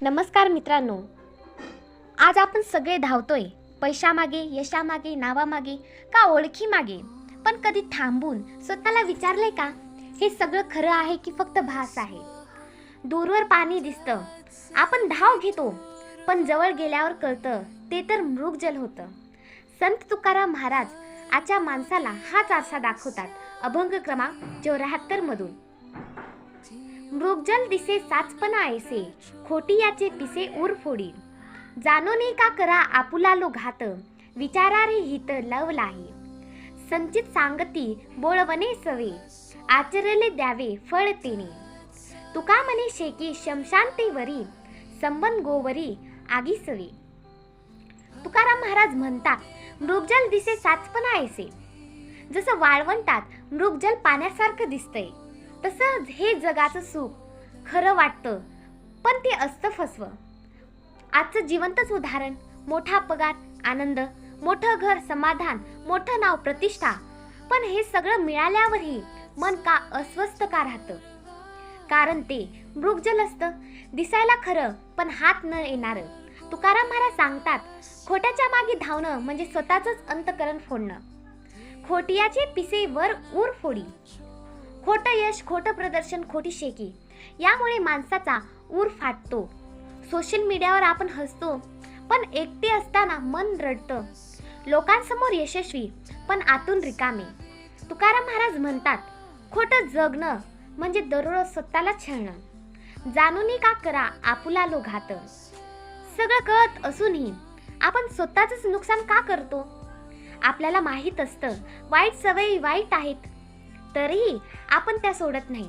नमस्कार मित्रांनो, आज आपण सगळे धावतोय पैशामागे, यशामागे, नावामागे का ओळखीमागे. पण कधी थांबून स्वतःला विचारले का, हे सगळं खरं आहे की फक्त भास आहे? दूरवर पाणी दिसतं, आपण धाव घेतो, पण जवळ गेल्यावर कळतं ते तर मृगजल होतं. संत तुकाराम महाराज आजच्या माणसाला हाच आरसा दाखवतात. अभंग क्रमांक 74 मधून. मृगजल दिसे साचपणा ऐसे, खोटी याचे पिसे उर फोडी. जाणोनी का करा आपुला लो घात, विचारा रे हित लवलाही. संचित सांगती बोळवणे सवे, आचरले द्यावे फळ तेने. तुका म्हणे शेकी शमशानतेवरी, संबंध गोवरी आगी सवे. तुकाराम महाराज म्हणतात, मृगजल दिसे साचपणा ऐसे. जसं वाळवंटात मृगजल पाण्यासारखं दिसतंय, तसं हे जगाचं सुख खरं वाटतं, पण ते असतं फसवं. आजचं जिवंतच उदाहरण. मोठा पगार, आनंद, मोठं घर, समाधान, मोठं नाव, प्रतिष्ठा. पण हे सगळं मिळाल्यावरही मन का अस्वस्थ का राहतं? कारण ते मृगजल असतं, दिसायला खरं पण हात न येणारं. तुकाराम महाराज सांगतात, खोट्याच्या मागे धावणं म्हणजे स्वतःचंच अंतकरण फोडणं. खोटियाचे पिसे वर उर फोडी. खोटं यश, खोटं प्रदर्शन, खोटी शेकी यामुळे माणसाचा ऊर फाटतो. सोशल मीडियावर आपण हसतो, पण एकटे असताना मन रडतं. लोकांसमोर यशस्वी, पण आतून रिकामे. तुकाराम महाराज म्हणतात, खोटं जगणं म्हणजे दररोज स्वतःला छळणं. जाणूनी का करा आपुला लो घात. सगळं कळत असूनही आपण स्वतःच नुकसान का करतो? आपल्याला माहीत असतं वाईट सवयी वाईट आहेत, तरीही आपण त्या सोडत नाही.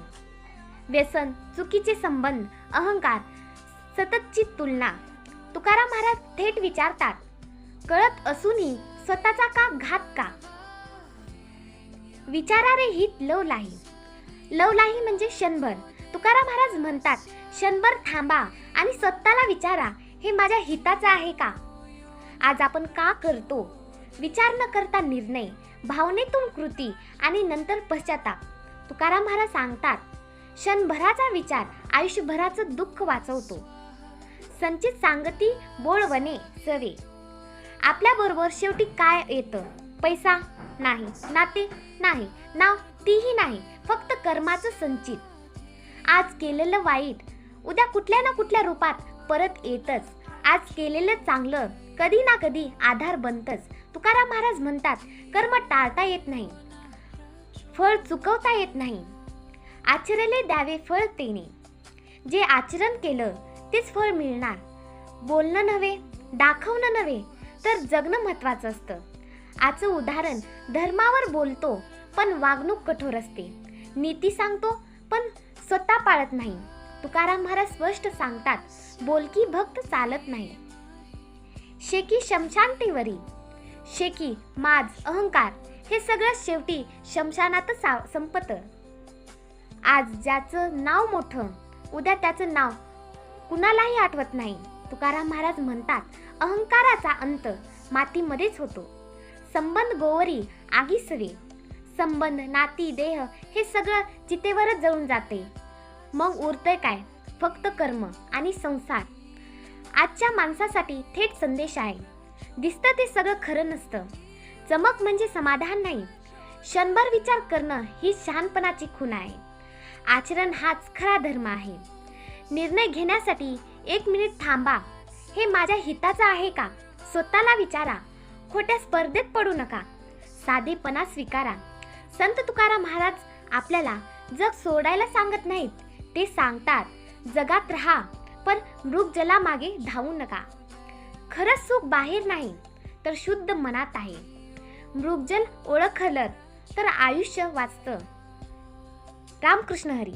व्यसन, चुकीचे संबंध, अहंकार, सततची तुलना. तुकाराम महाराज थेट विचारतात, कळत असूनही स्वतःचा का घात का? विचारा रे हित लवलाही. लवलाही म्हणजे क्षणभर. तुकाराम महाराज म्हणतात, क्षणभर थांबा आणि स्वतःला विचारा, हे माझ्या हिताचं आहे का? आज आपण का करतो? विचार न करता निर्णय, भावनेतून कृती आणि नंतर पश्चाताप. तुकाराम महाराज सांगतात, क्षणभराचा विचार आयुष्यभराचं दुःख वाचवतो. संचित सांगती बोळवणे सवे. आपल्या बरोबर शेवटी काय येतं? पैसा नाही, नाते नाही, नाव तीही नाही, फक्त कर्माचं संचित. आज केलेलं वाईट उद्या कुठल्या ना कुठल्या रूपात परत येतच. आज केलेलं चांगलं कधी ना कधी आधार बनतच. तुकाराम महाराज म्हणतात, कर्म टाळता येत नाही, फळ चुकवता येत नाही. आचरले द्यावे फळ तेने. जे आचरण केलं तेच फळ मिळणार. बोलणं नव्हे, दाखवणं नव्हे, तर जगणं महत्वाचं असतं. आजचं उदाहरण, धर्मावर बोलतो पण वागणूक कठोर असते. नीती सांगतो पण स्वतः पाळत नाही. तुकाराम महाराज स्पष्ट सांगतात, बोलकी भक्त चालत नाही. शेकी शमशानतेवरी. शेकी, माज, अहंकार हे सगळं शेवटी शमशानातच संपतं. आज ज्याचं नाव मोठं, उद्या त्याचं नाव कुणालाही आठवत नाही. तुकाराम महाराज म्हणतात, अहंकाराचा अंत मातीमध्येच होतो. संबंध गोवरी आगी सवे. संबंध, नाती, देह हे सगळं चितेवरच जळून जाते. मग उरतंय काय? फक्त कर्म आणि संसार. आजच्या माणसासाठी थेट संदेश आहे, दिसतं ते सगळं खरं नसतं. चमक म्हणजे समाधान नाही. क्षणभर विचार करणं ही शहाणपणाची खूण आहे. आचरण हाच खरा धर्म आहे. निर्णय घेण्यासाठी 1 मिनिट थांबा, हे माझ्या हिताचं आहे का? स्वतःला विचारा. खोट्या स्पर्धेत पडू नका, साधेपणा स्वीकारा. संत तुकाराम महाराज आपल्याला जग सोडायला सांगत नाहीत, ते सांगतात, जगात राहा पण मृगजलामागे धावू नका. खरंच सुख बाहेर नाही तर शुद्ध मनात आहे. मृगजल ओळखलं तर आयुष्य वाचतं. रामकृष्ण हरी.